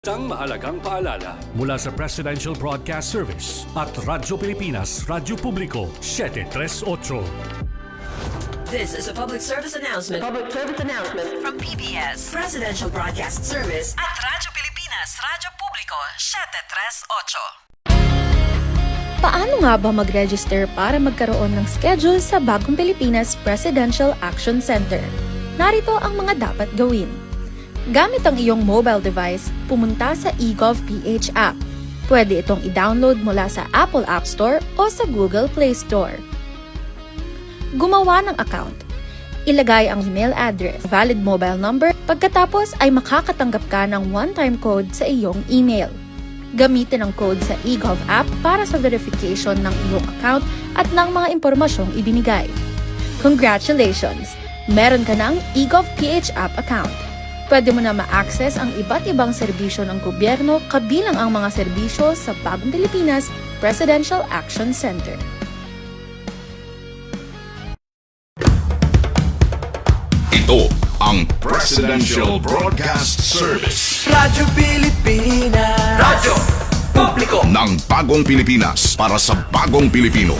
Isang mahalagang paalala mula sa Presidential Broadcast Service at Radyo Pilipinas, Radyo Publiko, 738. This is a public service announcement. From PBS, Presidential Broadcast Service at Radyo Pilipinas, Radyo Publiko, 738. Paano nga ba mag-register para magkaroon ng schedule sa Bagong Pilipinas Presidential Action Center? Narito ang mga dapat gawin. Gamit ang iyong mobile device, pumunta sa eGov.ph app. Pwede itong i-download mula sa Apple App Store o sa Google Play Store. Gumawa ng account. Ilagay ang email address, valid mobile number, pagkatapos ay makakatanggap ka ng one-time code sa iyong email. Gamitin ang code sa eGov app para sa verification ng iyong account at ng mga impormasyong ibinigay. Congratulations! Meron ka ng eGov.ph app account. Pwede mo na ma-access ang iba't ibang serbisyo ng gobyerno kabilang ang mga serbisyo sa Bagong Pilipinas Presidential Action Center. Ito ang Presidential Broadcast Service. Radyo Pilipinas. Radyo Publiko Ng Bagong Pilipinas para sa Bagong Pilipino.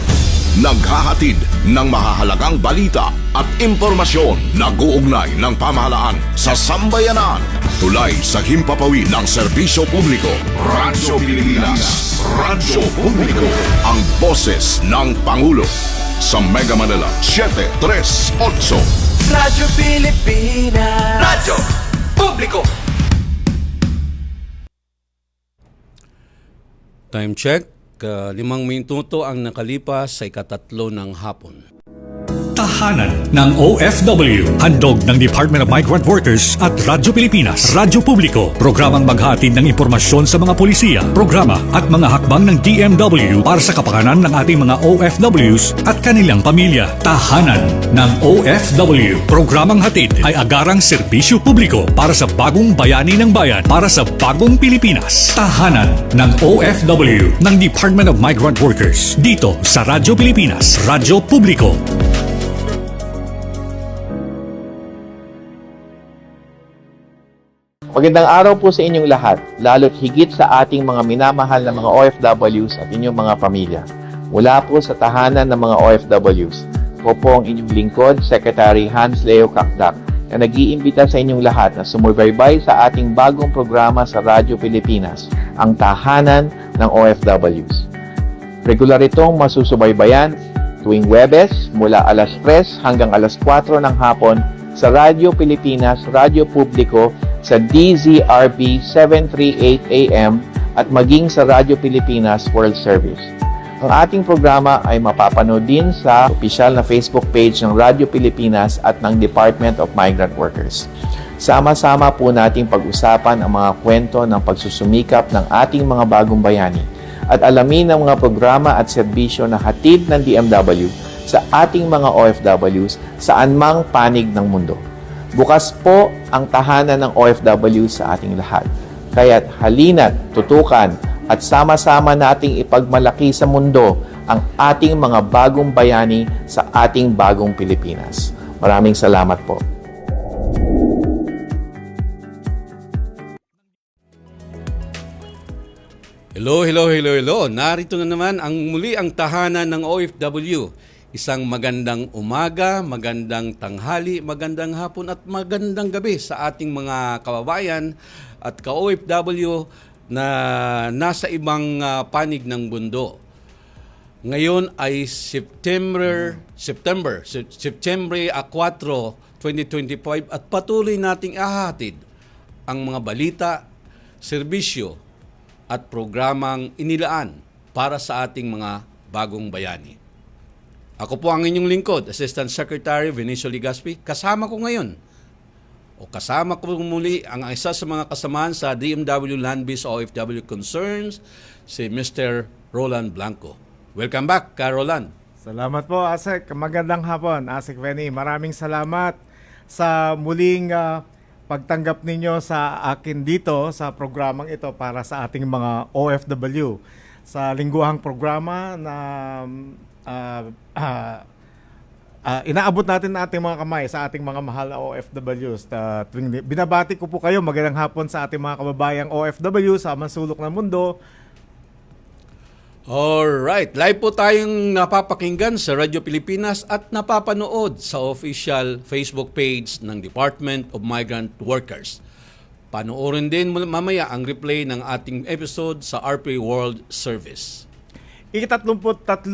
Naghahatid ng mahahalagang balita at impormasyon na guugnay ng pamahalaan sa sambayanan. Tulay sa himpapawid ng serbisyo publiko. Radyo Pilipinas. Radyo Publiko. Ang boses ng Pangulo. Sa Mega Manila, 738. Radyo Pilipinas. Radyo Publiko. Time check, 5 minuto ang nakalipas sa 3:00 ng hapon. Tahanan ng OFW. Handog ng Department of Migrant Workers at Radyo Pilipinas, Radyo Publiko. Programang maghatid ng impormasyon sa mga polisiya, programa at mga hakbang ng DMW para sa kapakanan ng ating mga OFWs at kanilang pamilya. Tahanan ng OFW. Programang hatid ay agarang serbisyo publiko para sa bagong bayani ng bayan, para sa bagong Pilipinas. Tahanan ng OFW ng Department of Migrant Workers. Dito sa Radyo Pilipinas, Radyo Publiko. Magandang araw po sa inyong lahat, lalo't higit sa ating mga minamahal na mga OFWs at inyong mga pamilya. Mula po sa tahanan ng mga OFWs, po ang inyong lingkod, Secretary Hans Leo Kakdak, na nag-iimbita sa inyong lahat na sumubaybay sa ating bagong programa sa Radyo Pilipinas, ang Tahanan ng OFWs. Regular itong masusubaybayan tuwing Huwebes mula alas 3 hanggang alas 4 ng hapon sa Radyo Pilipinas, Radyo Publiko, sa DZRB 738 AM at maging sa Radyo Pilipinas World Service. Ang ating programa ay mapapanood din sa opisyal na Facebook page ng Radyo Pilipinas at ng Department of Migrant Workers. Sama-sama po nating pag-usapan ang mga kwento ng pagsusumikap ng ating mga bagong bayani at alamin ang mga programa at serbisyo na hatid ng DMW sa ating mga OFWs saan mang panig ng mundo. Bukas po ang tahanan ng OFW sa ating lahat. Kaya't halina't tutukan at sama-sama nating ipagmalaki sa mundo ang ating mga bagong bayani sa ating bagong Pilipinas. Maraming salamat po. Hello. Narito na naman muli ang tahanan ng OFW. Isang magandang umaga, magandang tanghali, magandang hapon at magandang gabi sa ating mga kababayan at ka-OFW na nasa ibang panig ng mundo. Ngayon ay September 4, 2025 at patuloy nating ahatid ang mga balita, serbisyo at programang inilaan para sa ating mga bagong bayani. Ako po ang inyong lingkod, Assistant Secretary Vinicio Ligaspi. Kasama ko muli ang isa sa mga kasamaan sa DMW Land-Based OFW Concerns, si Mr. Roland Blanco. Welcome back, Roland. Salamat po, Asek. Magandang hapon, Asek Veni. Maraming salamat sa muling pagtanggap ninyo sa akin dito sa programang ito para sa ating mga OFW. Sa lingguhang programa na inaabot natin ang ating mga kamay sa ating mga mahal na OFWs. Binabati ko po kayo, magandang hapon sa ating mga kababayang OFW sa masulok ng mundo. Alright, live po tayong napapakinggan sa Radyo Pilipinas at napapanood sa official Facebook page ng Department of Migrant Workers. Panoorin din mamaya ang replay ng ating episode sa RP World Service. Ika-33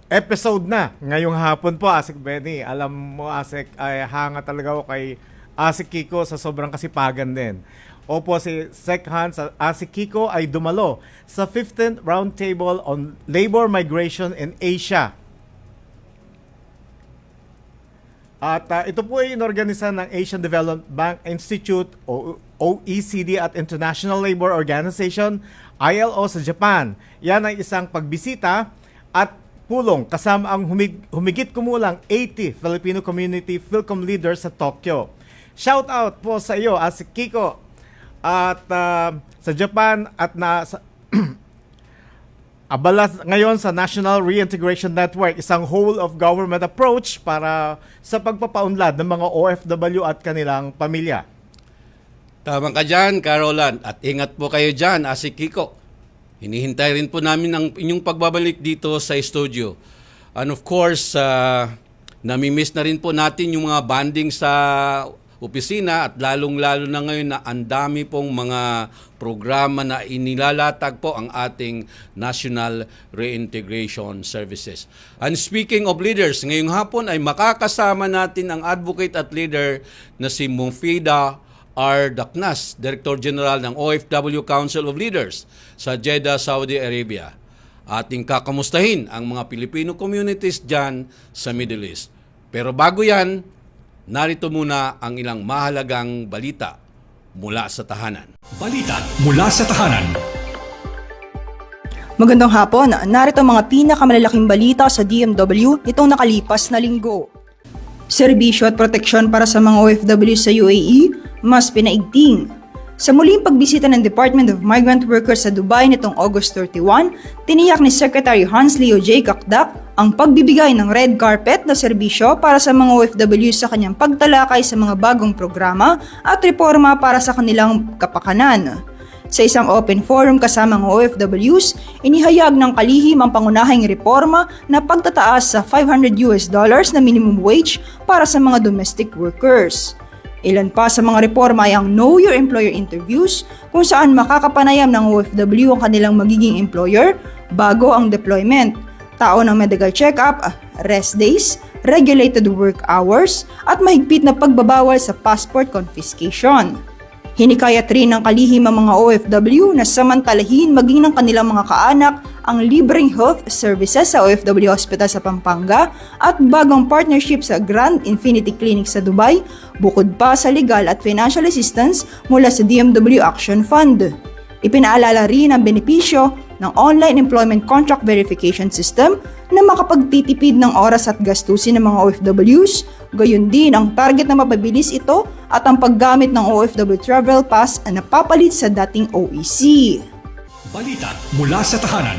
episode na ngayong hapon po, Asik Benny. Alam mo, Asik, ay hanga talaga ako kay Asik Kiko sa sobrang kasipagan din. Opo, si Sec Hans, Asik Kiko ay dumalo sa 15th Roundtable on Labor Migration in Asia. At ito po ay inorganisa ng Asian Development Bank Institute, OECD at International Labor Organization, ILO sa Japan. Yan ay isang pagbisita at pulong kasama ang humigit kumulang 80 Filipino community Philcom leaders sa Tokyo. Shout out po sa iyo, Asik Kiko, at sa Japan at abala ngayon sa National Reintegration Network, isang whole of government approach para sa pagpapaunlad ng mga OFW at kanilang pamilya. Tama ka dyan, Carolan. At ingat po kayo dyan, Asik Kiko. Hinihintay rin po namin ang inyong pagbabalik dito sa studio. And of course, namimiss na rin po natin yung mga banding sa opisina at lalong-lalo na ngayon na ang dami pong mga programa na inilalatag po ang ating National Reintegration Services. And speaking of leaders, ngayong hapon ay makakasama natin ang advocate at leader na si Mufida R. Daknas, Director General ng OFW Council of Leaders sa Jeddah, Saudi Arabia. Ating kakamustahin ang mga Filipino communities dyan sa Middle East. Pero bago yan, narito muna ang ilang mahalagang balita mula sa tahanan. Balita mula sa tahanan. Magandang hapon, narito ang mga pinakamalalaking balita sa DMW nitong nakalipas na linggo. Serbisyo at proteksyon para sa mga OFW sa UAE, mas pinaigting. Sa muling pagbisita ng Department of Migrant Workers sa Dubai nitong August 31, tiniyak ni Secretary Hans Leo J. Kakdak ang pagbibigay ng red carpet na serbisyo para sa mga OFW sa kanyang pagtalakay sa mga bagong programa at reforma para sa kanilang kapakanan. Sa isang open forum kasama ng OFWs, inihayag ng kalihim ang pangunahing reforma na pagtataas sa $500 na minimum wage para sa mga domestic workers. Ilan pa sa mga reforma ay ang Know Your Employer interviews kung saan makakapanayam ng OFW ang kanilang magiging employer bago ang deployment, tao ng medical check-up, rest days, regulated work hours, at mahigpit na pagbabawal sa passport confiscation. Hinikayat rin ng kalihim ang mga OFW na samantalahin maging ng kanilang mga kaanak ang libreng health services sa OFW Hospital sa Pampanga at bagong partnership sa Grand Infinity Clinic sa Dubai, bukod pa sa legal at financial assistance mula sa DMW Action Fund. Ipinaalala rin ang benepisyo ng online employment contract verification system na makapagtitipid ng oras at gastusin ng mga OFWs, gayon din ang target na mapabilis ito at ang paggamit ng OFW Travel Pass na napapalit sa dating OEC. Balita mula sa tahanan.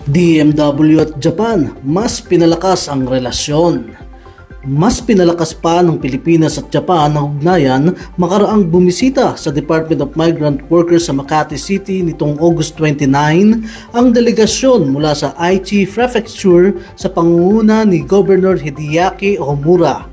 DMW at Japan, mas pinalakas ang relasyon. Mas pinalakas pa ng Pilipinas at Japan ang ugnayan makaraang bumisita sa Department of Migrant Workers sa Makati City nitong August 29 ang delegasyon mula sa Aichi Prefecture sa pangunguna ni Governor Hideaki Omura.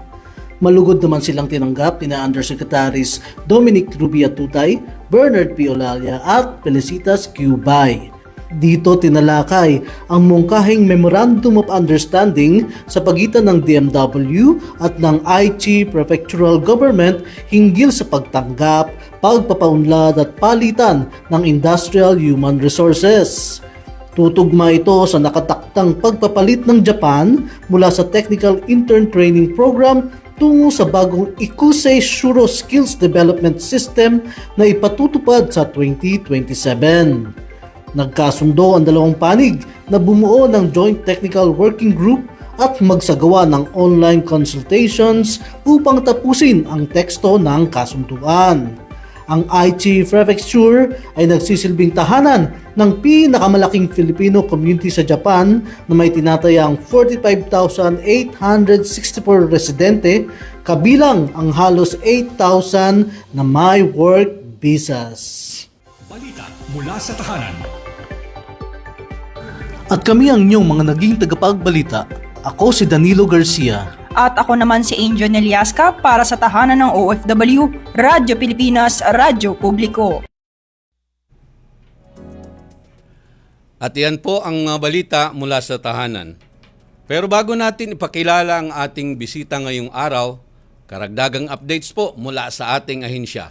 Malugod naman silang tinanggap ni Undersecretaries Dominic Rubia Tutay, Bernard P. Olalia at Felicitas Q. Bay. Dito tinalakay ang mungkahing Memorandum of Understanding sa pagitan ng DMW at ng Aichi Prefectural Government hinggil sa pagtanggap, pagpapaunlad at palitan ng industrial human resources. Tutugma ito sa nakataktang pagpapalit ng Japan mula sa Technical Intern Training Program tungo sa bagong Ikusei Shuro Skills Development System na ipatutupad sa 2027. Nagkasundo ang dalawang panig na bumuo ng Joint Technical Working Group at magsagawa ng online consultations upang tapusin ang teksto ng kasunduan. Ang Aichi Prefecture ay nagsisilbing tahanan ng pinakamalaking Filipino community sa Japan na may tinatayang 45,864 residente, kabilang ang halos 8,000 na may work visas. Balita mula sa tahanan. At kami ang inyong mga naging tagapagbalita. Ako si Danilo Garcia. At ako naman si Angel Neliasca para sa tahanan ng OFW, Radyo Pilipinas, Radyo Publiko. At yan po ang balita mula sa tahanan. Pero bago natin ipakilala ang ating bisita ngayong araw, karagdagang updates po mula sa ating ahinsya.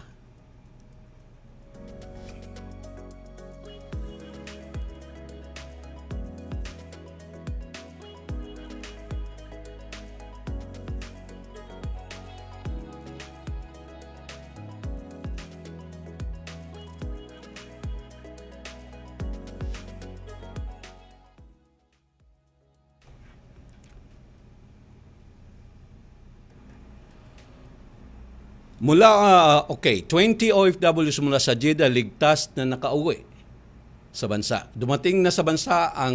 Mula 20 OFWs mula sa Jeddah ligtas na nakauwi sa bansa. Dumating na sa bansa ang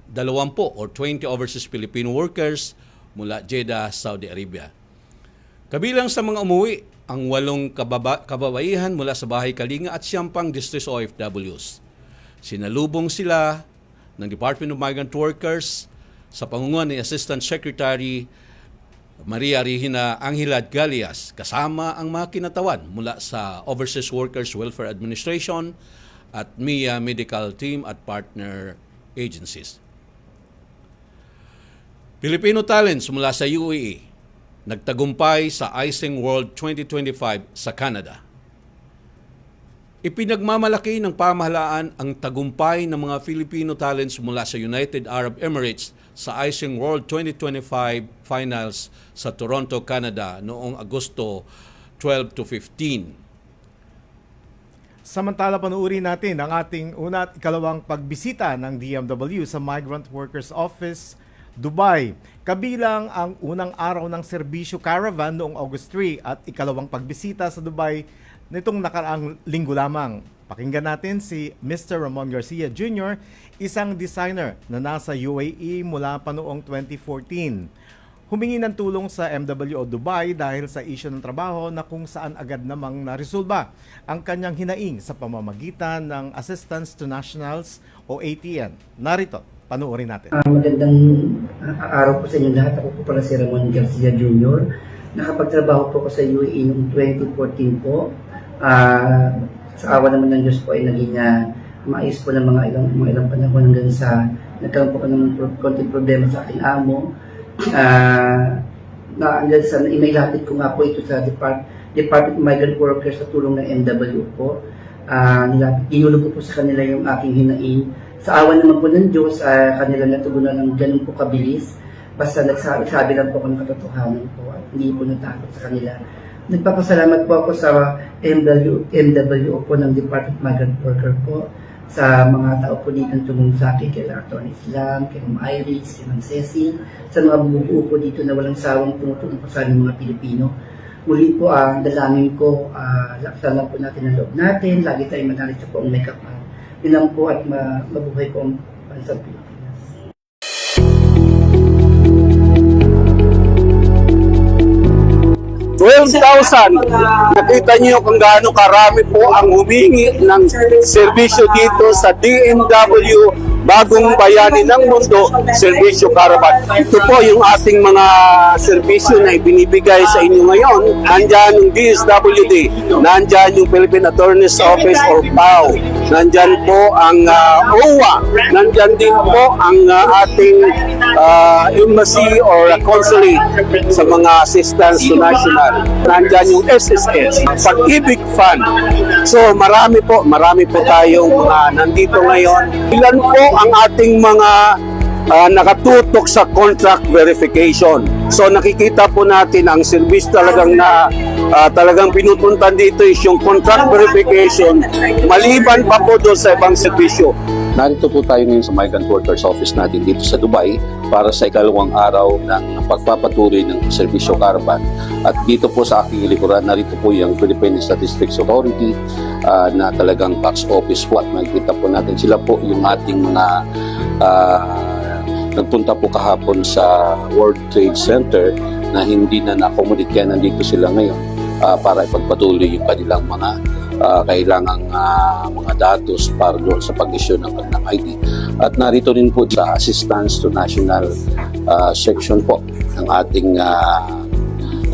20 or 20 overseas Filipino workers mula Jeddah, Saudi Arabia. Kabilang sa mga umuwi ang 8 kababaihan mula sa Bahay Kalinga at 9 distress OFWs. Sinalubong sila ng Department of Migrant Workers sa pangunguna ni Assistant Secretary Maria Regina Angela Galias, kasama ang mga kinatawan mula sa Overseas Workers Welfare Administration at MIA Medical Team at partner agencies. Filipino talents mula sa UAE nagtagumpay sa Icing World 2025 sa Canada. Ipinagmamalaki ng pamahalaan ang tagumpay ng mga Filipino talents mula sa United Arab Emirates sa Icing World 2025 Finals sa Toronto, Canada noong Agosto 12 to 15. Samantala, panuuri natin ang ating una at ikalawang pagbisita ng DMW sa Migrant Workers Office, Dubai. Kabilang ang unang araw ng serbisyo caravan noong August 3 at ikalawang pagbisita sa Dubai nitong nakaraang linggo lamang. Pakinggan natin si Mr. Ramon Garcia Jr., isang designer na nasa UAE mula pa noong 2014. Humingi ng tulong sa MWO Dubai dahil sa issue ng trabaho na kung saan agad namang naresolba ang kanyang hinaing sa pamamagitan ng Assistance to Nationals o ATN. Narito, panoorin natin. Magandang araw po sa inyo lahat. Ako po pala si Ramon Garcia Jr. Nakapagtrabaho po ako sa UAE noong 2014 po. Sa awa naman ng Diyos po ay naging maayos po ng mga ilang panahon hanggang sa nagkaroon po ng konting problema sa aking amo. Hanggang sa inailatid ko nga po ito sa Department of Migrant Workers sa tulong ng MW po. Inulog ko po sa kanila yung aking hinaing. Sa awa naman po ng Diyos, kanila natugunan ng ganun po kabilis. Basta nagsabi lang po ako ng katotohanan po at hindi po natakot sa kanila. Nagpapasalamat po ako sa MWO po ng Department of Migrant Worker po sa mga tao po dito tumulong sa akin, kay Atty. Islam, kay Ma'am Iris, kay Ma'am Cecil, sa mga bumubuo po dito na walang sawang tumutulong po sa aming mga Pilipino. Muli po ang dalangin ko, laksan lang po natin ang loob natin, lagi tayong manalig sa poong make-up. Yun lang po at mabuhay po ang bansang Pilipinas. 12,000. Nakita niyo kung gaano karami po ang humingi ng serbisyo dito sa DMW Bagong Bayani ng Mundo Serbisyo Caravan. Ito po yung ating mga serbisyo na ibinibigay sa inyo ngayon. Nandyan yung DSWD, nandyan yung Philippine Attorney's Office or PAO, nandyan po ang OWA, nandyan din po ang ating embassy or consulate sa mga assistance to national. Nandyan yung SSS, Pag-ibig Fund. So marami po tayong mga nandito ngayon. Ilan po ang ating mga nakatutok sa contract verification. So nakikita po natin ang service talagang talagang pinupuntan dito is yung contract verification maliban pa po doon sa ibang servisyo. Narito po tayo ngayon sa Migrant Workers Office natin dito sa Dubai para sa ikalawang araw ng pagpapatuloy ng Serbisyo Caravan. At dito po sa aking likuran, narito po yung Philippine Statistics Authority na talagang tax office po, at makikita po natin sila po yung ating mga nagpunta po kahapon sa World Trade Center na hindi na na-accommodate, kaya nandito sila ngayon para ipagpatuloy yung kanilang mga kailangang mga datos para doon sa pag-issue ng kanilang ID. At narito rin po sa Assistance to National section po ng ating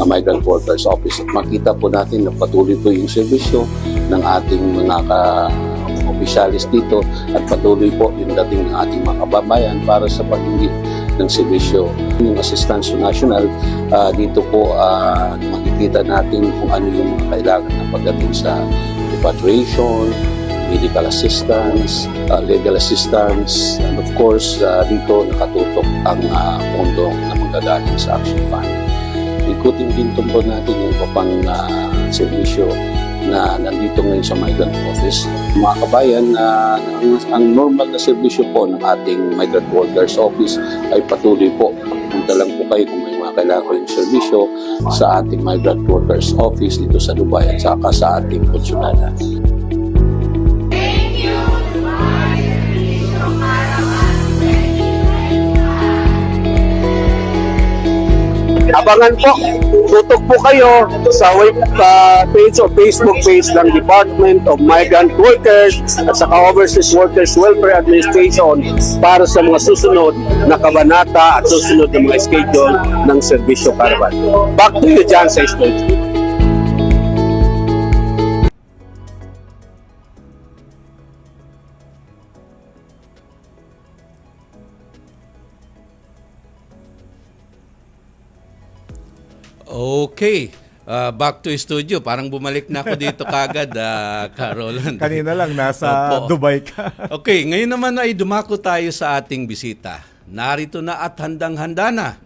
Migrant Workers Office. At makita po natin na patuloy po yung serbisyo ng ating mga opisyalis dito, at patuloy po yung dating ng ating mga kababayan para sa pag-ingit ng serbisyo. Yung Assistance to National, dito po makikita natin kung ano yung mga kailangan na pagdating sa repatriation, medical assistance, legal assistance, and of course, dito nakatutok ang pondo na manggagaling sa Action Fund. Ikutin din po natin yung kapang servisyo na nandito ngayon sa Migrant Office. Mga kabayan, ang normal na servisyo po ng ating Migrant Workers Office ay patuloy po. Punta lang po kayo kung may mga kailangan ko yung servisyo sa ating Migrant Workers Office dito sa Dubai at saka sa ating funcionaria. Abangan po, tutok po kayo sa page o Facebook page ng Department of Migrant Workers at saka Overseas Workers Welfare Administration para sa mga susunod na kabanata at susunod na mga schedule ng Serbisyo Caravan. Back to you, John, sa studio. Okay. Back to studio. Parang bumalik na ako dito kagad, Carol. Kanina lang, nasa Opo. Dubai ka. Okay, ngayon naman ay dumako tayo sa ating bisita. Narito na at handang-handa na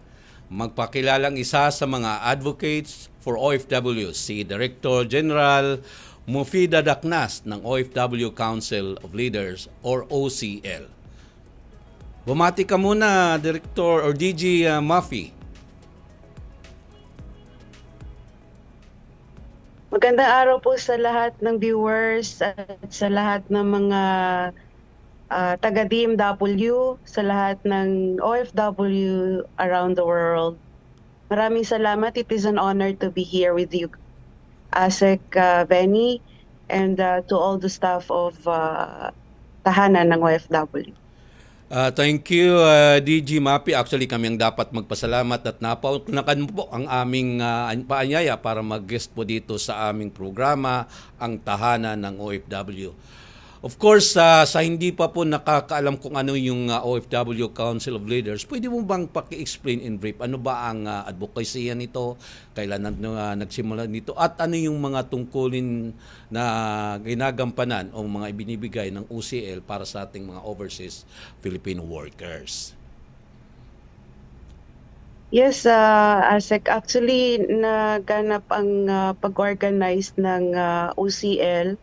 magpakilalang isa sa mga advocates for OFWs, si Director General Mufida Daknas ng OFW Council of Leaders or OCL. Bumati ka muna, Director or DG Muffy. Magandang araw po sa lahat ng viewers at sa lahat ng mga taga-DMW, sa lahat ng OFW around the world. Maraming salamat. It is an honor to be here with you, ASEC Benny, and to all the staff of tahanan ng OFW. Thank you, DG Mapi. Actually, kami ang dapat magpasalamat at napaunakan po ang aming paanyaya para mag-guest po dito sa aming programa, ang Tahanan ng OFW. Of course, sa hindi pa po nakakaalam kung ano yung OFW Council of Leaders, pwede mo bang paki-explain in brief ano ba ang advocacy nito, kailan nagsimula nito, at ano yung mga tungkulin na ginagampanan o mga ibinibigay ng OCL para sa ating mga overseas Filipino workers? Yes, ASEC, actually naganap ang pag-organize ng OCL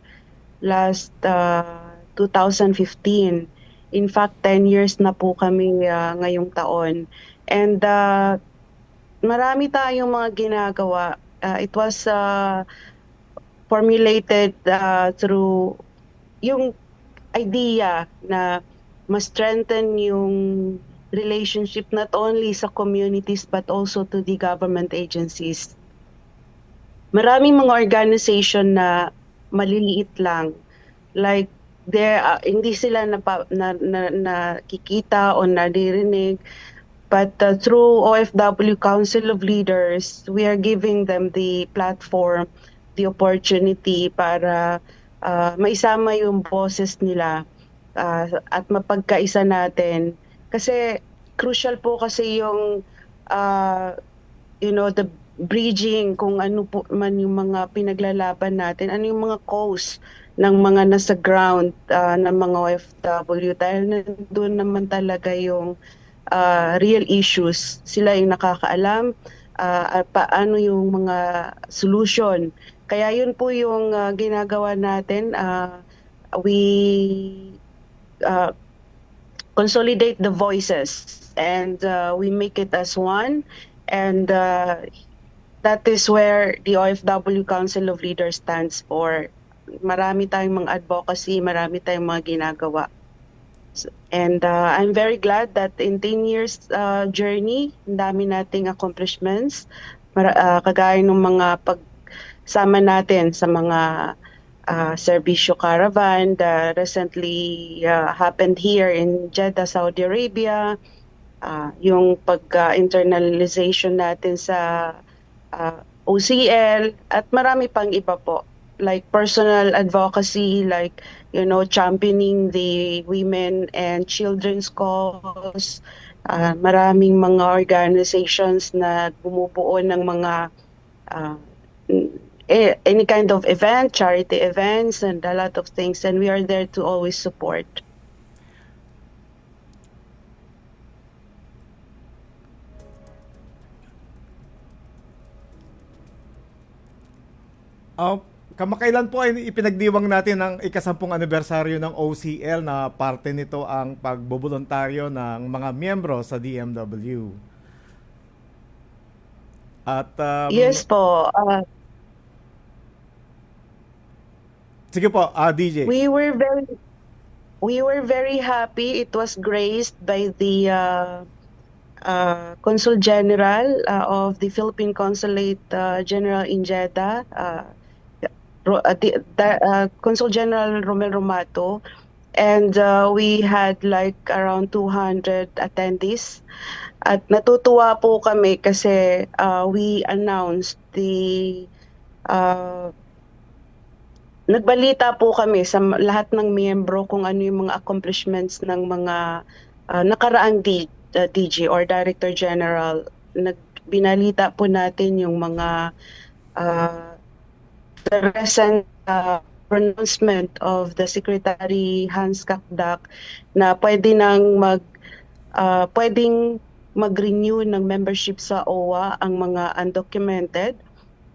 last 2015. In fact, 10 years na po kami ngayong taon. And marami tayong mga ginagawa. It was formulated through yung idea na ma-strengthen yung relationship not only sa communities but also to the government agencies. Maraming mga organization na maliliit lang, like hindi sila nakikita o naririnig, but through OFW Council of Leaders, we are giving them the platform, the opportunity para maisama yung boses nila at mapagkaisa natin. Kasi crucial po kasi yung the bridging, kung ano po man yung mga pinaglalaban natin, ano yung mga cause ng mga nasa ground ng mga OFW, dahil doon naman talaga yung real issues. Sila yung nakakaalam paano yung mga solution. Kaya yun po yung ginagawa natin. We consolidate the voices, and we make it as one, and that is where the OFW Council of Leaders stands for. Marami tayong mga advocacy, marami tayong mga ginagawa. And I'm very glad that in 10 years journey, ang dami nating accomplishments, kagaya ng mga pagsama natin sa mga Serbisyo Caravan that recently happened here in Jeddah, Saudi Arabia, yung pag-internalization natin sa OCL, at marami pang iba po, like personal advocacy, like championing the women and children's cause. Maraming mga organizations na bumubuo ng mga any kind of event, charity events, and a lot of things, and we are there to always support. Kamakailan po ay ipinagdiwang natin ang ika-10 anibersaryo ng OCL na parte nito ang pagbobolontaryo ng mga miyembro sa DMW. At yes po. Sige po, DJ. We were very happy. It was graced by the Consul General of the Philippine Consulate General in Jeddah, Consul General Romel Romato, and we had like around 200 attendees. At natutuwa po kami kasi we announced the nagbalita po kami sa lahat ng miyembro kung ano yung mga accomplishments ng mga nakaraang DG or Director General. Binalita po natin yung mga the recent pronouncement of the Secretary Hans Kakdak na pwedeng mag-renew ng membership sa OWA ang mga undocumented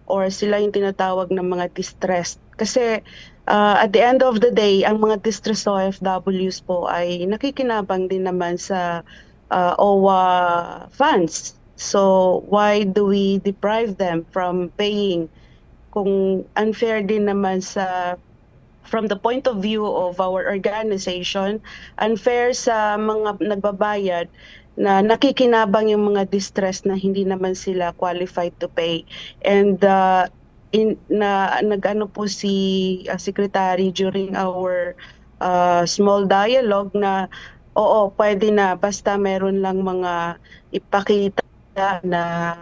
or sila yung tinatawag ng mga distressed. Kasi at the end of the day, ang mga distressed OFWs po ay nakikinabang din naman sa OWA funds. So why do we deprive them from paying kung unfair din naman from the point of view of our organization, unfair sa mga nagbabayad na nakikinabang yung mga distress na hindi naman sila qualified to pay. And nag-ano po si Secretary during our small dialogue na oo, pwede na basta meron lang mga ipakita na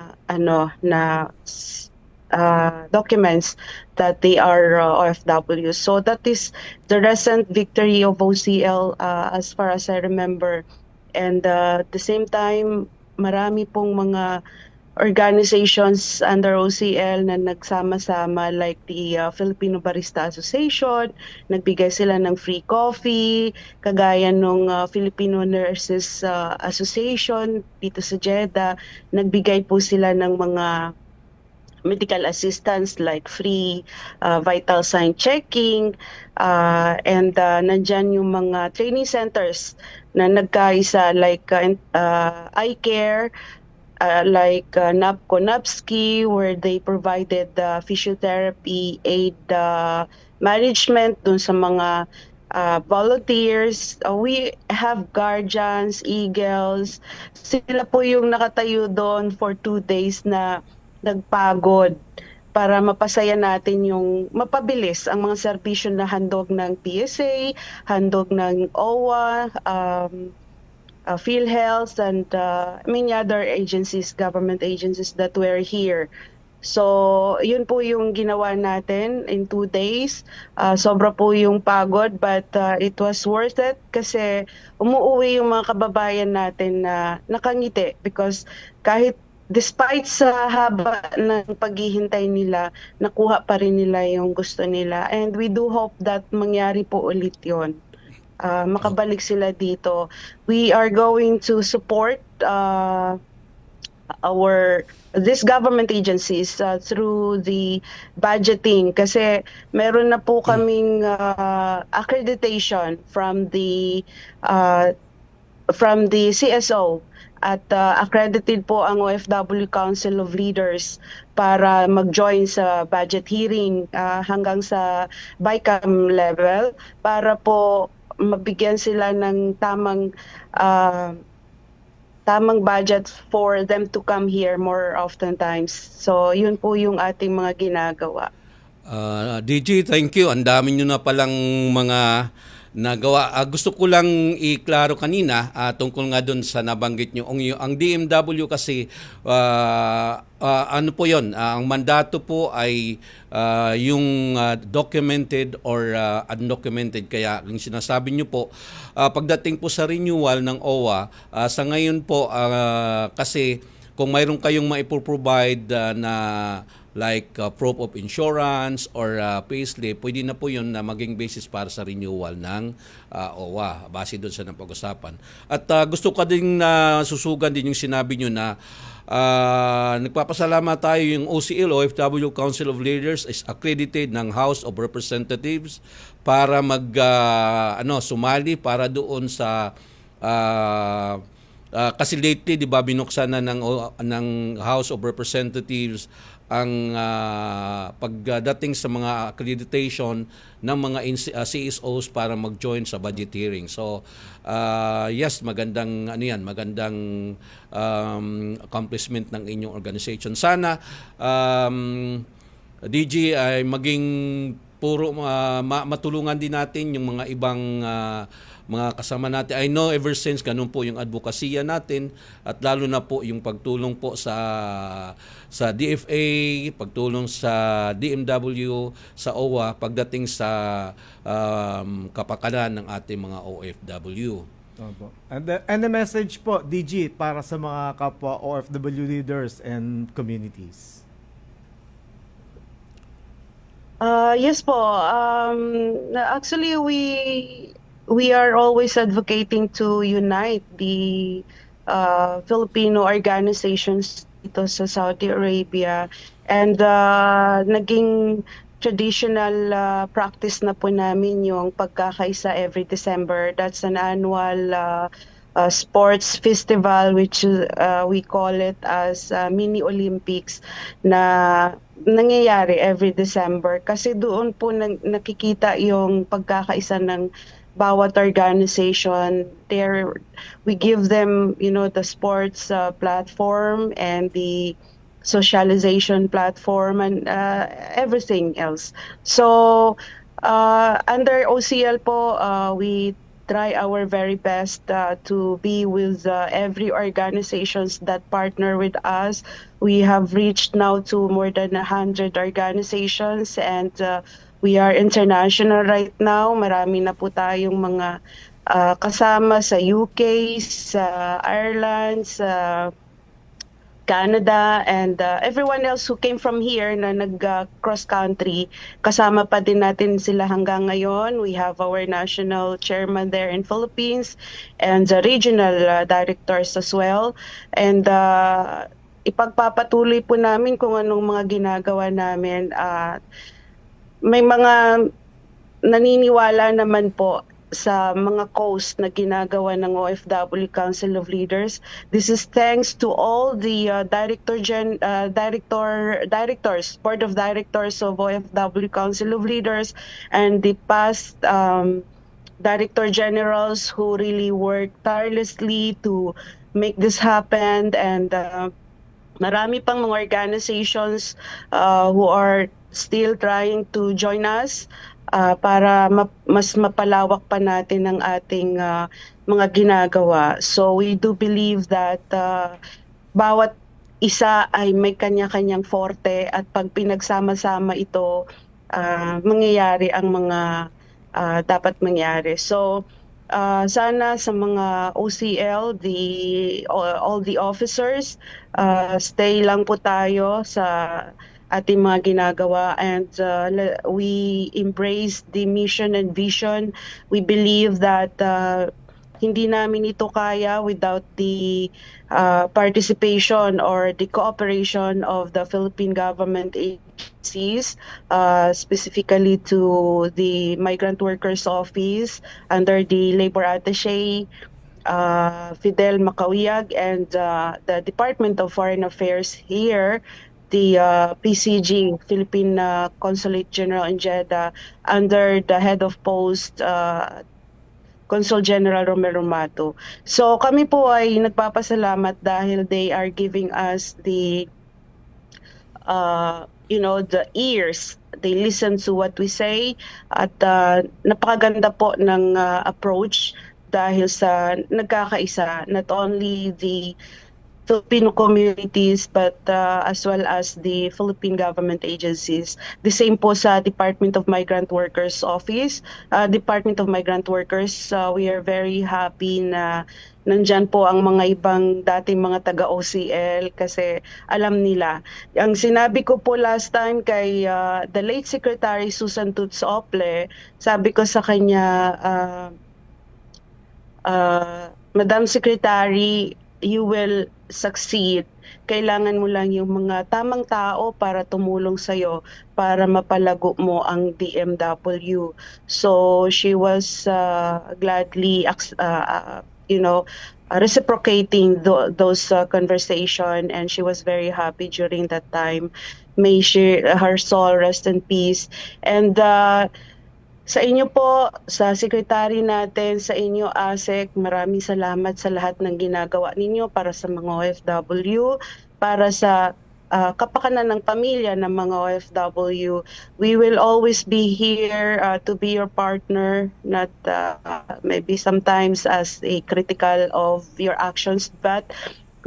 documents that they are OFWs. So that is the recent victory of OCL as far as I remember. And at the same time, marami pong mga organizations under OCL na nagsama-sama, like the Filipino Barista Association, nagbigay sila ng free coffee, kagaya nung Filipino Nurses Association dito sa Jeddah, nagbigay po sila ng mga medical assistance like free vital sign checking, and nandyan yung mga training centers na nagkaisa like eye care, like NAPCO NAPSKI, where they provided physiotherapy aid management dun sa mga volunteers. We have guardians, eagles. Sila po yung nakatayo doon for 2 days na nagpagod para mapasaya natin yung mapabilis ang mga serbisyo na handog ng PSA, handog ng OWA, PhilHealth, and many other agencies, government agencies that were here. So, yun po yung ginawa natin in 2 days. Sobra po yung pagod, but it was worth it kasi umuwi yung mga kababayan natin na nakangiti, because kahit despite sa haba ng paghihintay nila, nakuha pa rin nila yung gusto nila. And we do hope that mangyari po ulit yun. Makabalik sila dito. We are going to support these government agencies through the budgeting, kasi meron na po kaming accreditation from the CSO, at accredited po ang OFW Council of Leaders para mag-join sa budget hearing hanggang sa BICAM level, para po mabigyan sila ng tamang budget for them to come here more often times. So yun po yung ating mga ginagawa. DG, thank you. Ang dami nyo na palang mga nagawa. Gusto ko lang iklaro kanina tungkol nga doon sa nabanggit nyo. Ang DMW kasi, ano po yon? Ang mandato po ay yung documented or undocumented. Kaya yung sinasabi nyo po, pagdating po sa renewal ng OWA, sa ngayon po kasi kung mayroon kayong maipoprovide na like proof of insurance or payslip, pwede na po yun na maging basis para sa renewal ng OWA, base doon sa napag-usapan. At gusto ko din na susugan din yung sinabi nyo na nagpapasalamat tayo yung OCL, OFW Council of Leaders, is accredited ng House of Representatives para sumali para doon sa kasi lately, di ba, binuksan na ng House of Representatives ang pagdating sa mga accreditation ng mga CSOs para mag-join sa budget hearing. So, yes, magandang accomplishment ng inyong organization. Sana DG ay maging matulungan din natin yung mga ibang mga kasama natin. I know ever since ganun po yung advokasya natin, at lalo na po yung pagtulong po sa DFA, pagtulong sa DMW, sa OWA pagdating sa kapakanan ng ating mga OFW. And the message po, DG, para sa mga kapwa OFW leaders and communities. Yes po. Actually, we are always advocating to unite the Filipino organizations dito sa Saudi Arabia, and naging traditional practice na po namin yung pagkakaisa every December. That's an annual sports festival which we call it as mini Olympics na nangyayari every December, kasi doon po nakikita yung pagkakaisa ng bawat organization. There we give them, the sports platform and the socialization platform and everything else. So under OCL po, we try our very best to be with every organizations that partner with us. We have reached now to more than 100 organizations, and we are international right now. Marami na po tayong mga kasama sa UK, sa Ireland, sa Canada, and everyone else who came from here na nag-cross country. Kasama pa din natin sila hanggang ngayon. We have our national chairman there in Philippines and the regional directors as well. And ipagpapatuloy po namin kung anong mga ginagawa namin. May mga naniniwala naman po sa mga coast na ginagawa ng OFW Council of Leaders. This is thanks to all the directors, board of directors of OFW Council of Leaders, and the past director generals who really worked tirelessly to make this happen, and marami pang mga organizations who are still trying to join us para mas mapalawak pa natin ang ating mga ginagawa. So we do believe that bawat isa ay may kanya-kanyang forte, at pag pinagsama-sama ito, mangyayari ang mga dapat mangyari. So sana sa mga OCL, all the officers, stay lang po tayo sa ating mga ginagawa, and we embrace the mission and vision. We believe that Hindi namin ito kaya without the participation or the cooperation of the Philippine government agencies, specifically to the Migrant Workers Office under the Labor Attaché, Fidel Macawiyag, and the Department of Foreign Affairs here, the PCG, Philippine Consulate General in Jeddah, under the head of post, Consul General Romero Mato. So kami po ay nagpapasalamat dahil they are giving us the the ears. They listen to what we say, at napakaganda po ng approach dahil sa nagkakaisa not only the Filipino communities but as well as the Philippine government agencies. The same po sa Department of Migrant Workers Office. Department of Migrant Workers, we are very happy na nandyan po ang mga ibang dating mga taga-OCL kasi alam nila. Ang sinabi ko po last time kay the late Secretary Susan Tutso Ople, sabi ko sa kanya, Madam Secretary, you will succeed. Kailangan mo lang yung mga tamang tao para tumulong sa'yo para mapalago mo ang DMW. So she was gladly reciprocating those conversation, and she was very happy during that time. May her soul rest in peace. And sa inyo po, sa sekretary natin, sa inyo ASEC, maraming salamat sa lahat ng ginagawa ninyo para sa mga OFW, para sa kapakanan ng pamilya ng mga OFW. We will always be here to be your partner, not maybe sometimes as a critical of your actions, but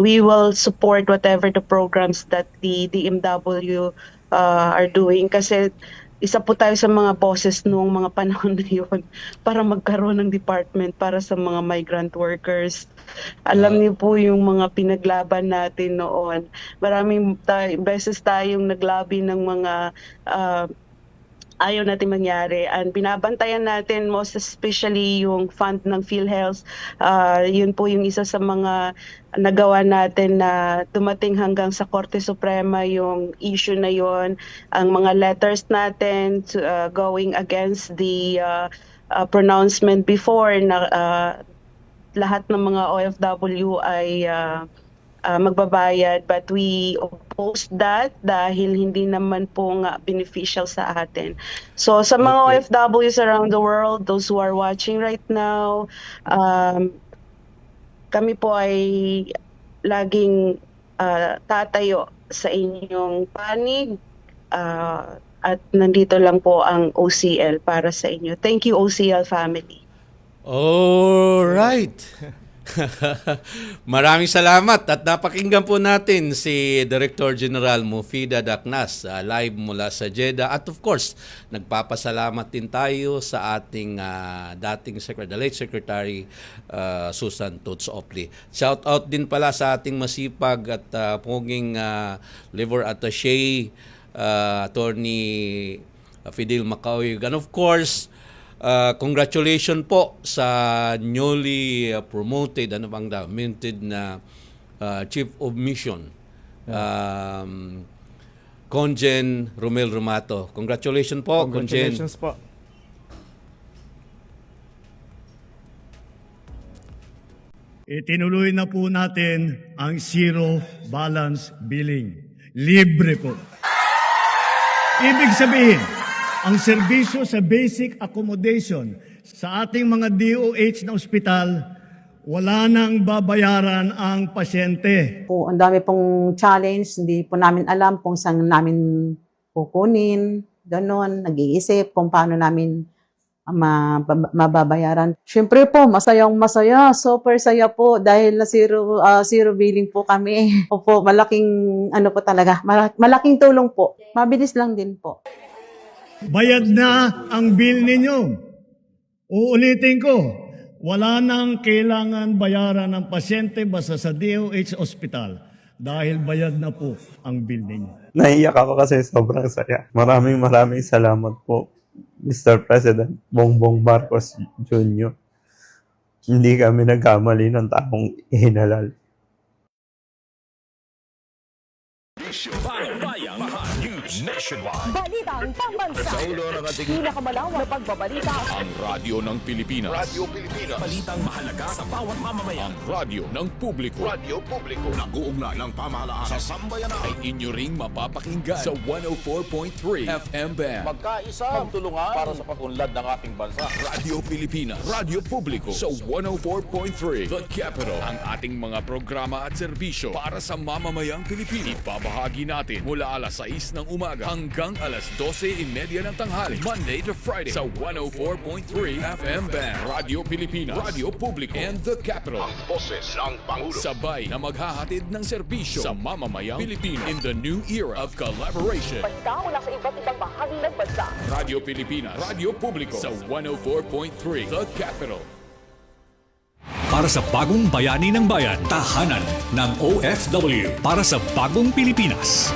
we will support whatever the programs that the DMW are doing, kasi isa po tayo sa mga boses noong mga panahon na yun para magkaroon ng department para sa mga migrant workers. Alam niyo po yung mga pinaglaban natin noon. Maraming beses tayong naglabi ng mga ayaw natin mangyari, and binabantayan natin most especially yung fund ng PhilHealth. Yun po yung isa sa mga nagawa natin na dumating hanggang sa Korte Suprema yung issue na yon. Ang mga letters natin going against the pronouncement before na lahat ng mga OFW ay magbabayad, but we opposed that dahil hindi naman po nga beneficial sa atin. So sa mga OFWs around the world, those who are watching right now, kami po ay laging tatayo sa inyong panig, at nandito lang po ang OCL para sa inyo. Thank you, OCL family. All right. Maraming salamat, at napakinggan po natin si Director General Mufida Daknas live mula sa Jeddah, at of course nagpapasalamat din tayo sa ating dating Secretary, the late Secretary Susan Tutso Ople. Shout out din pala sa ating masipag at poging Labor Attaché, Attorney Fidel Macawiyag, and of course congratulations po sa newly promoted, minted na Chief of Mission, Conjen Romel Romato. Congratulations po, Congratulations po. Itinuloy na po natin ang zero balance billing. Libre po. Ibig sabihin, ang serbisyo sa basic accommodation sa ating mga DOH na ospital, wala nang babayaran ang pasyente. Ang dami pong challenge, hindi po namin alam kung saan namin kukunin, ganon, nag-iisip kung paano namin mababayaran. Siyempre po, masayang-masaya, super saya po dahil na zero billing po kami. Opo, malaking po talaga, malaking tulong po. Mabilis lang din po. Bayad na ang bill ninyo. Uulitin ko, wala nang kailangan bayaran ng pasyente basta sa DOH Hospital dahil bayad na po ang bill ninyo. Naiyak ako kasi sobrang saya. Maraming salamat po, Mr. President Bongbong Marcos Jr. Hindi kami nagkamali ng taong ihinalal. Balitang pambansa. Sa ulo ng ating Pinakamalawak na pagbabalita. ang radyo ng Pilipinas. Balitang mahalaga sa bawat mamamayan. Ang radyo ng publiko. Nag-uugnay ng pamahalaan sa sambayanan. Ay inyo ring mapapakinggan sa 104.3 FM band. Magkaisa, magtulungan para sa pag-unlad ng ating bansa. Radio Pilipinas, Radio Publiko sa 104.3 The Capital. Ang ating mga programa at serbisyo para sa mamamayang Pilipino. Ibabahagi natin mula alas 6 ng umaga hanggang alas 12:30 ng tanghali. Monday to Friday sa 104.3 FM band. Radio Pilipinas, Radio Publiko, and The Capital. Ang boses ng Pangulo. Sabay na maghahatid ng serbisyo sa mamamayang Pilipino in the new era of collaboration. Basta mula sa iba't ibang bahagi ng bansa. Radio Pilipinas, Radio Publiko sa 104.3 The Capital. Para sa bagong bayani ng bayan, tahanan ng OFW para sa bagong Pilipinas.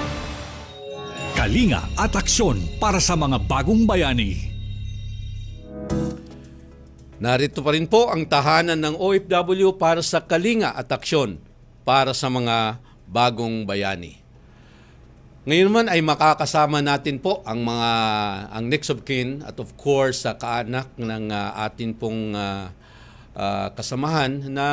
Kalinga at aksyon para sa mga bagong bayani. Narito pa rin po ang tahanan ng OFW para sa kalinga at aksyon para sa mga bagong bayani. Ngayon naman ay makakasama natin po ang next of kin at of course sa kaanak ng atin pong kasamahan na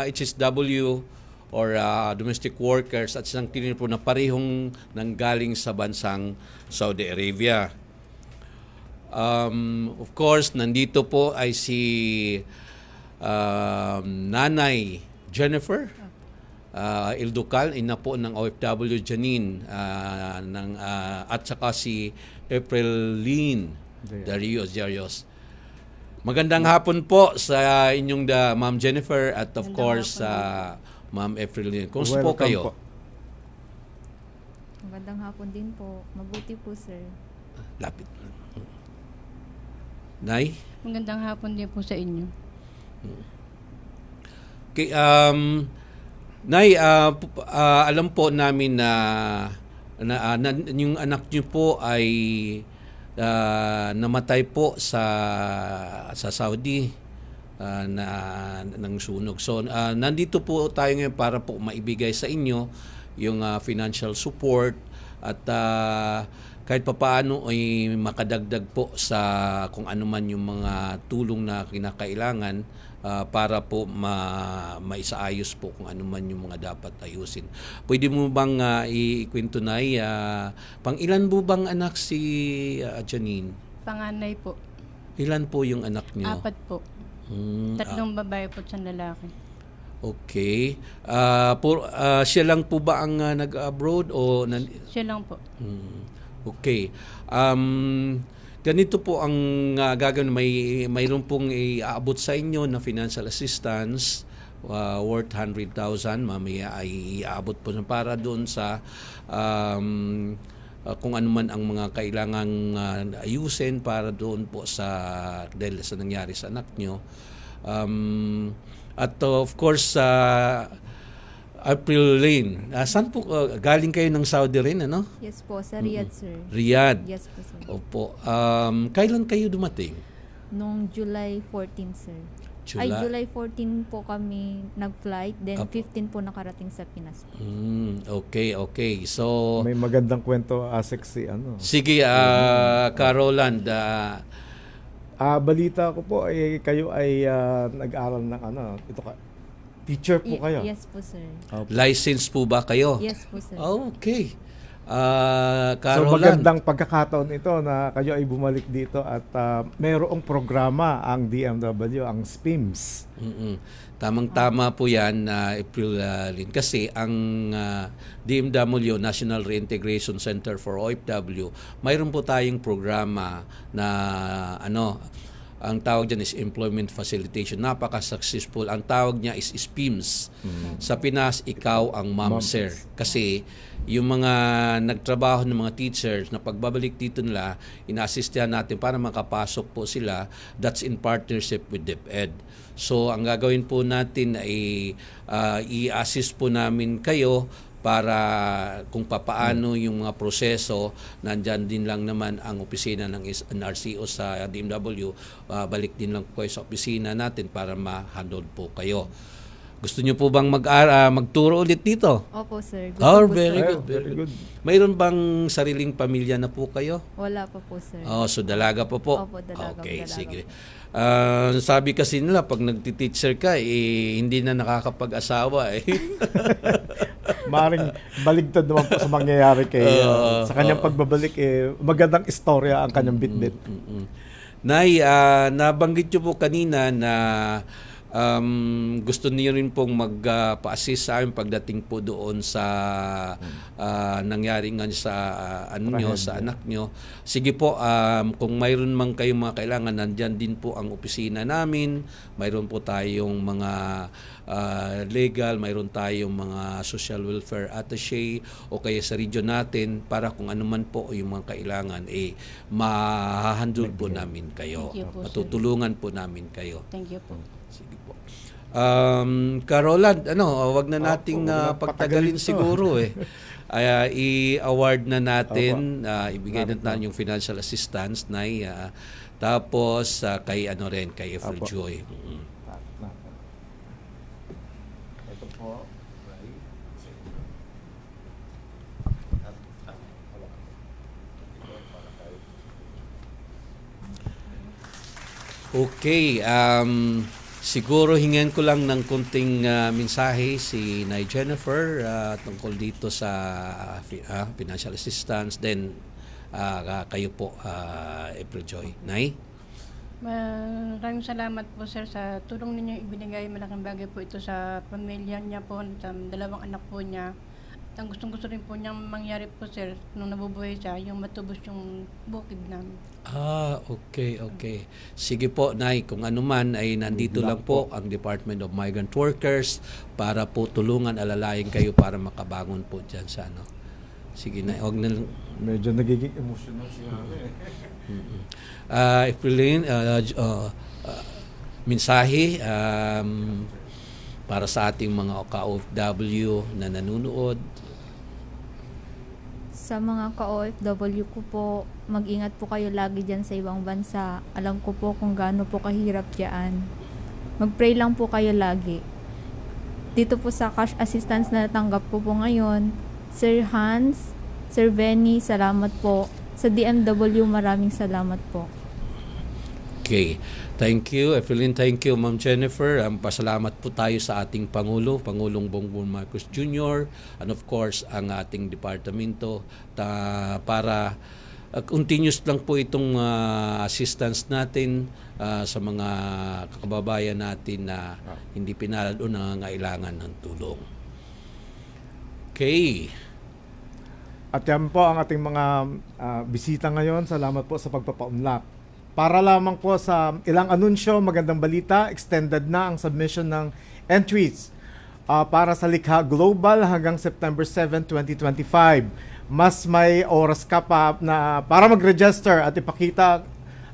HSW or domestic workers at isang tinir po na parehong nanggaling sa bansang Saudi Arabia. Of course, nandito po ay si Nanay Jennifer Ilducal, ina po ng OFW Janine, at saka si April Lynn Darius. Magandang hapon po sa inyong Ma'am Jennifer at of course Ma'am April Lynn. Kumusta po kayo? Magandang hapon din po. Mabuti po, sir. Lapit. Nay? Magandang hapon din po sa inyo. Okay, Nay, alam po namin na yung anak niyo po ay namatay po sa Saudi ng sunog. So nandito po tayo ngayon para po maibigay sa inyo yung financial support at kahit papaano ay makadagdag po sa kung ano man yung mga tulong na kinakailangan para po maisaayos po kung ano man yung mga dapat ayusin. Pwede mo bang ikwento na pang ilan po bang anak si Janine? Panganay po. Ilan po yung anak niyo? 4 po. 3 babae po at 1 lalaki. Okay. Siya lang po ba ang nag-abroad o siya lang po. Okay. Ganito po ang gagawin. Mayroon pong iaabot sa inyo na financial assistance worth 100,000. Mamaya ay iaabot po para doon sa kung ano man ang mga kailangang ayusin para doon po dahil sa nangyari sa anak nyo. At of course, April Lane. Saan po? Galing kayo ng Saudi rin, ano? Yes po, sa Riyadh, sir. Riyadh? Yes po, sir. Opo. Kailan kayo dumating? Noong July 14, sir. July 14 po kami nag-flight, then 15 po nakarating sa Pinas po. Okay. So, may magandang kwento si ano. Sige, Caroland. Balita ko po ay kayo ay nag-aral ng teacher po kayo. Yes po, sir. License po ba kayo? Yes po, sir. Okay. So magandang pagkakataon ito na kayo ay bumalik dito at mayroong programa ang DMW, ang SPIMS. Tamang-tama po yan, April Lynn. Kasi ang DMW, National Reintegration Center for OFW, mayroon po tayong programa na ang tawag dyan is Employment Facilitation. Napaka-successful. Ang tawag niya is SPIMS. Sa Pinas, ikaw ang mom, sir. Kasi yung mga nagtrabaho ng mga teachers na pagbabalik dito nila, ina-assistihan natin para makapasok po sila. That's in partnership with DepEd. So, ang gagawin po natin ay i-assist po namin kayo para kung papaano yung mga proseso. Nandyan din lang naman ang opisina ng NRCO sa DMW. Balik din lang po kayo sa opisina natin para ma-handle po kayo. Gusto niyo po bang magturo ulit dito? Opo, sir. Gusto Oh, po, very sir. good, very good. Mayroon bang sariling pamilya na po kayo? Wala pa po, sir. Oh, so dalaga pa po. Opo, dalaga. Okay, sige. Sabi kasi nila, pag nagti-teacher ka, hindi na nakakapag-asawa eh. Maring baligtad naman po sa mangyayari kay sa kanyang pagbabalik magandang istorya ang kanyang bitbit. Nay, nabanggit niyo po kanina na gusto niyo rin pong magpa-assist sa amin pagdating po doon sa nangyari nga sa sa anak nyo. Sige po, kung mayroon man kayong mga kailangan, nandyan din po ang opisina namin. Mayroon po tayong mga legal, mayroon tayong mga social welfare attaché o kaya sa region natin para kung ano man po yung mga kailangan, ma-handle po namin kayo. Matutulungan po namin kayo. Thank you po. Sige po. Carolan, wag na nating pagtagalin siguro i-award na natin, ibigay na natin yung financial assistance na tapos kay kay Efren Joy. Ito po. Okay, siguro hingan ko lang ng kunting mensahe si Nay Jennifer tungkol dito sa financial assistance. Then, kayo po, April Joy. Nay? Maraming salamat po, sir, sa tulong ninyo ibinigay. Malaking bagay po ito sa pamilya niya po, sa dalawang anak po niya. At ang gustong-gusto rin po niyang mangyari po, sir, nung nabubuhay siya, yung matubos yung bukid namin. Okay. Sige po, Nay, kung ano man ay nandito lang po ang Department of Migrant Workers para po tulungan, alalayan kayo para makabangon po dyan sa Sige na, huwag na lang. Medyo nagiging emotional siya. Evelyn, mensahe para sa ating mga ka-OFW na nanonood. Sa mga ka-OFW ko po, mag-ingat po kayo lagi dyan sa ibang bansa. Alam ko po kung gaano po kahirap dyan. Mag-pray lang po kayo lagi. Dito po sa cash assistance na natanggap ko po ngayon, Sir Hans, Sir Benny, salamat po. Sa DMW, maraming salamat po. Okay. Thank you, Evelyn. Thank you, Ma'am Jennifer. Pasalamat po tayo sa ating Pangulo, Pangulong Bongbong Marcos Jr. and of course, ang ating departamento para continuous lang po itong assistance natin sa mga kababayan natin na hindi pinalad o nangangailangan ng tulong. Okay. At yan po ang ating mga bisita ngayon. Salamat po sa pagpapaunlak. Para lamang po sa ilang anunsyo, magandang balita, extended na ang submission ng entries para sa Likha Global hanggang September 7, 2025. Mas may oras ka pa na para mag-register at ipakita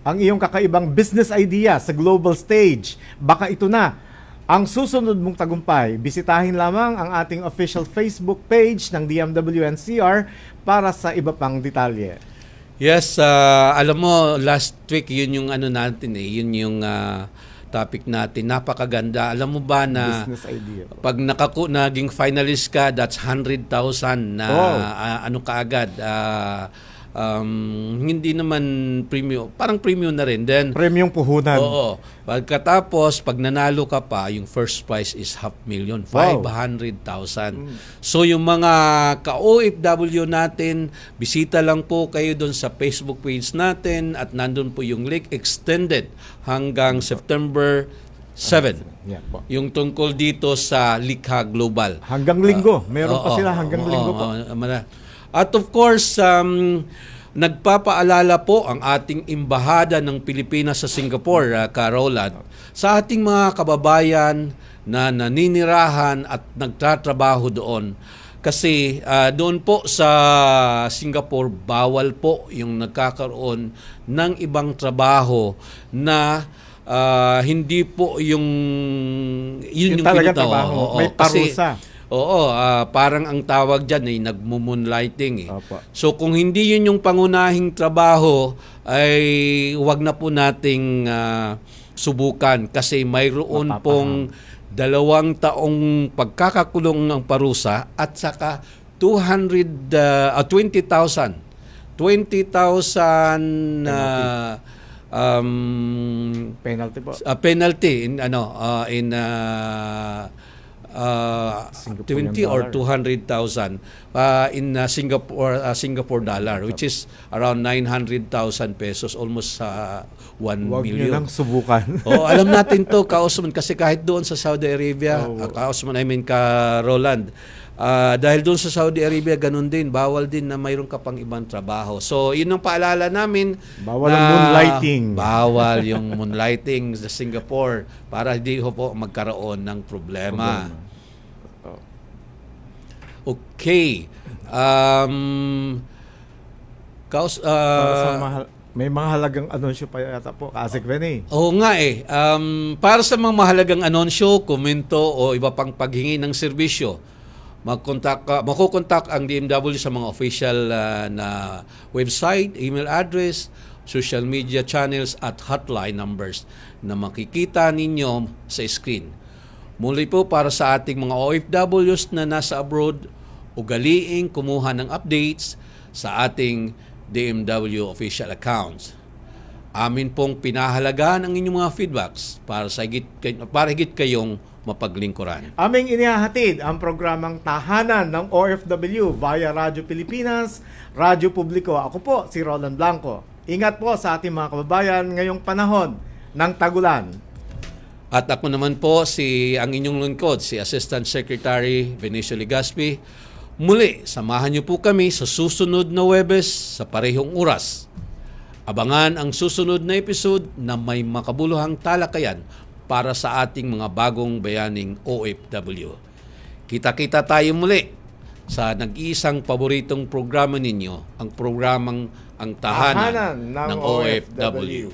ang iyong kakaibang business idea sa global stage. Baka ito na ang susunod mong tagumpay. Bisitahin lamang ang ating official Facebook page ng DMW NCR para sa iba pang detalye. Yes, alam mo, last week yun yung natin yun yung topic natin. Napakaganda. Alam mo ba na business idea. Pag naging finalist ka, that's 100,000 na kaagad. Hindi naman premium, parang premium na rin. Then, premium puhunan. Oo. Pagkatapos, pag nanalo ka pa, yung first prize is 500,000, 500,000. So, yung mga ka-OFW natin, bisita lang po kayo doon sa Facebook page natin at nandun po yung link extended hanggang September 7. Yung tungkol dito sa Likha Global. Hanggang linggo. Meron pa sila hanggang linggo po. At of course, nagpapaalala po ang ating Embahada ng Pilipinas sa Singapore, Carolan, sa ating mga kababayan na naninirahan at nagtatrabaho doon. Kasi doon po sa Singapore, bawal po yung nagkakaroon ng ibang trabaho na hindi po yung talagang trabaho. May parusa. Oo, parang ang tawag dyan ay nagmumoonlighting. Opo. So kung hindi yun yung pangunahing trabaho, ay wag na po nating subukan kasi mayroon pong 2 taong pagkakakulong ng parusa at saka 20,000 penalty po. Penalty in 20 or 200,000 in Singapore dollar, which is around 900,000 pesos, almost 1 Huwag nyo million. nang subukan. Alam natin to, Ka-Osman, kasi kahit doon sa Saudi Arabia, Ka-Osman, Roland, dahil doon sa Saudi Arabia, ganun din, bawal din na mayroon ka pang ibang trabaho. So, yun ang paalala namin. Bawal ang moonlighting. Bawal yung moonlighting sa Singapore para hindi ho po magkaroon ng problema. Okay. May mga halagang anunsyo pa yata po, Asik Benny. Oo nga eh. Para sa mga mahalagang anunsyo, komento o iba pang paghingi ng serbisyo, makukontak ang DMW sa mga official na website, email address, social media channels at hotline numbers na makikita ninyo sa screen. Muli po, para sa ating mga OFWs na nasa abroad, ugaliing kumuha ng updates sa ating DMW official accounts. Amin pong pinahalagaan ang inyong mga feedbacks para higit kayong mapaglingkuran. Aming inihahatid ang programang Tahanan ng OFW via Radyo Pilipinas, Radyo Publiko. Ako po si Roland Blanco. Ingat po sa ating mga kababayan ngayong panahon ng tagulan. At ako naman po ang inyong lingkod, si Assistant Secretary Benicio Legaspi. Muli, samahan niyo po kami sa susunod na Huwebes sa parehong oras. Abangan ang susunod na episode na may makabuluhang talakayan para sa ating mga bagong bayaning OFW. Kita-kita tayo muli sa nag-iisang paboritong programa ninyo, ang programang Ang Tahanan ng OFW.